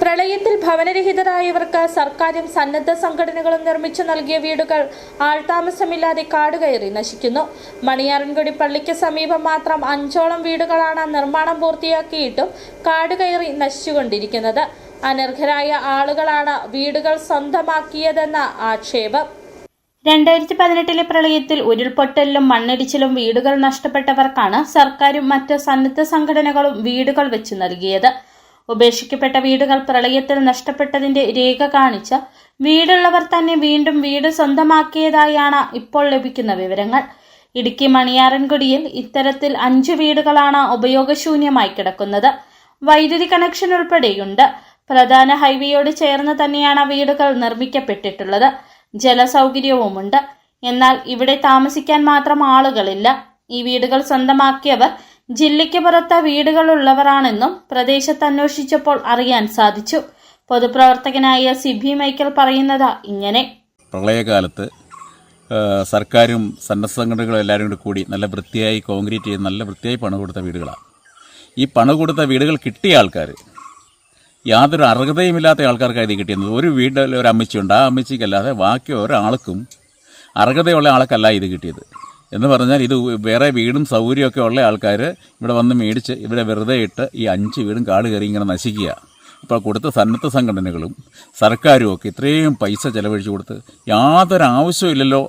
പ്രളയത്തിൽ ഭവനരഹിതരായവർക്ക് സർക്കാരും സന്നദ്ധ സംഘടനകളും നിർമ്മിച്ചു നൽകിയ വീടുകൾ ആൾതാമസമില്ലാതെ കാടുകയറി നശിക്കുന്നു. മണിയാറൻകുടി പള്ളിക്ക് സമീപം മാത്രം 5ഓളം വീടുകളാണ് നിർമ്മാണം പൂർത്തിയാക്കിയിട്ടും കാടുകയറി നശിച്ചുകൊണ്ടിരിക്കുന്നത്. അനർഹരായ ആളുകളാണ് വീടുകൾ സ്വന്തമാക്കിയതെന്ന ആക്ഷേപം. 2018 പ്രളയത്തിൽ ഉരുൾപൊട്ടലിലും മണ്ണിടിച്ചിലും വീടുകൾ നഷ്ടപ്പെട്ടവർക്കാണ് സർക്കാരും മറ്റ് സന്നദ്ധ സംഘടനകളും വീടുകൾ വെച്ചു നൽകിയത്. ഉപേക്ഷിക്കപ്പെട്ട വീടുകൾ പ്രളയത്തിൽ നഷ്ടപ്പെട്ടതിന്റെ രേഖ കാണിച്ച് വീടുള്ളവർ തന്നെ വീണ്ടും വീട് സ്വന്തമാക്കിയതായാണ് ഇപ്പോൾ ലഭിക്കുന്ന വിവരങ്ങൾ. ഇടുക്കി മണിയാറൻകുടിയിൽ ഇത്തരത്തിൽ 5 വീടുകളാണ് ഉപയോഗശൂന്യമായി കിടക്കുന്നത്. വൈദ്യുതി കണക്ഷൻ ഉൾപ്പെടെയുണ്ട്. പ്രധാന ഹൈവേയോട് ചേർന്ന് തന്നെയാണ് വീടുകൾ നിർമ്മിക്കപ്പെട്ടിട്ടുള്ളത്. ജലസൗകര്യവുമുണ്ട്. എന്നാൽ ഇവിടെ താമസിക്കാൻ മാത്രം ആളുകളില്ല. ഈ വീടുകൾ സ്വന്തമാക്കിയവർ ജില്ലയ്ക്ക് പുറത്ത് വീടുകളുള്ളവരാണെന്നും പ്രദേശത്ത് അന്വേഷിച്ചപ്പോൾ അറിയാൻ സാധിച്ചു. പൊതുപ്രവർത്തകനായ സിബി മൈക്കൽ പറയുന്നത് ഇങ്ങനെ: പ്രളയകാലത്ത് സർക്കാരും സന്നദ്ധ സംഘടനകളും എല്ലാവരും കൂടി നല്ല വൃത്തിയായി കോൺക്രീറ്റ് ചെയ്ത് നല്ല വൃത്തിയായി പണം കൊടുത്ത വീടുകളാണ്. ഈ പണം കൊടുത്ത വീടുകൾ കിട്ടിയ ആൾക്കാർ യാതൊരു അർഹതയുമില്ലാത്ത ആൾക്കാർക്കാണ് ഇത് കിട്ടിയത്. ഒരു വീട്ടിൽ ഒരു അമ്മച്ചിയുണ്ട്, ആ അമ്മച്ചിക്കല്ലാതെ ബാക്കി ഒരാൾക്കും അർഹതയുള്ള ആൾക്കല്ല ഇത് കിട്ടിയത്. എന്ന് പറഞ്ഞാൽ ഇത് വേറെ വീടും സൗകര്യമൊക്കെ ഉള്ള ആൾക്കാർ ഇവിടെ വന്ന് മേടിച്ച് ഇവിടെ വെറുതെ ഇട്ട് ഈ 5 വീടും കാട് കയറി ഇങ്ങനെ നശിക്കുക. ഇപ്പോൾ കൊടുത്ത സന്നദ്ധ സംഘടനകളും സർക്കാരും ഒക്കെ ഇത്രയും പൈസ ചെലവഴിച്ച് കൊടുത്ത് യാതൊരു ആവശ്യമില്ലല്ലോ,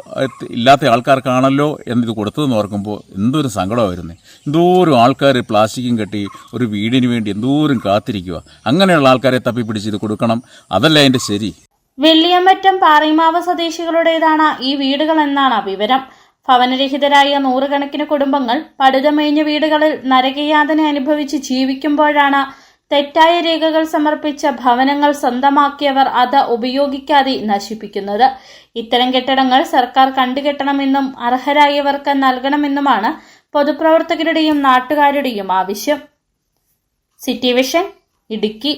ഇല്ലാത്ത ആൾക്കാർക്കാണല്ലോ എന്നിത് കൊടുത്തതെന്ന് ഓർക്കുമ്പോൾ എന്തൊരു സങ്കടമായിരുന്നു. എന്തോരം ആൾക്കാർ പ്ലാസ്റ്റിക്കും കെട്ടി ഒരു വീടിന് വേണ്ടി എന്തോരം കാത്തിരിക്കുക. അങ്ങനെയുള്ള ആൾക്കാരെ തപ്പിപ്പിടിച്ച് ഇത് കൊടുക്കണം, അതല്ല അതിൻ്റെ ശരി. വെള്ളിയമ്പറ്റം പാറയിമാവ് സ്വദേശികളുടേതാണ് ഈ വീടുകൾ എന്നാണ് വിവരം. ഭവനരഹിതരായ 100 കണക്കിന് കുടുംബങ്ങൾ പടുതമേഞ്ഞ വീടുകളിൽ നരകയാതന അനുഭവിച്ച് ജീവിക്കുമ്പോഴാണ് തെറ്റായ രേഖകൾ സമർപ്പിച്ച ഭവനങ്ങൾ സ്വന്തമാക്കിയവർ അത് ഉപയോഗിക്കാതെ നശിപ്പിക്കുന്നത്. ഇത്തരം കെട്ടിടങ്ങൾ സർക്കാർ കണ്ടുകെട്ടണമെന്നും അർഹരായവർക്ക് നൽകണമെന്നുമാണ് പൊതുപ്രവർത്തകരുടെയും നാട്ടുകാരുടെയും ആവശ്യം. City vision, Idukki.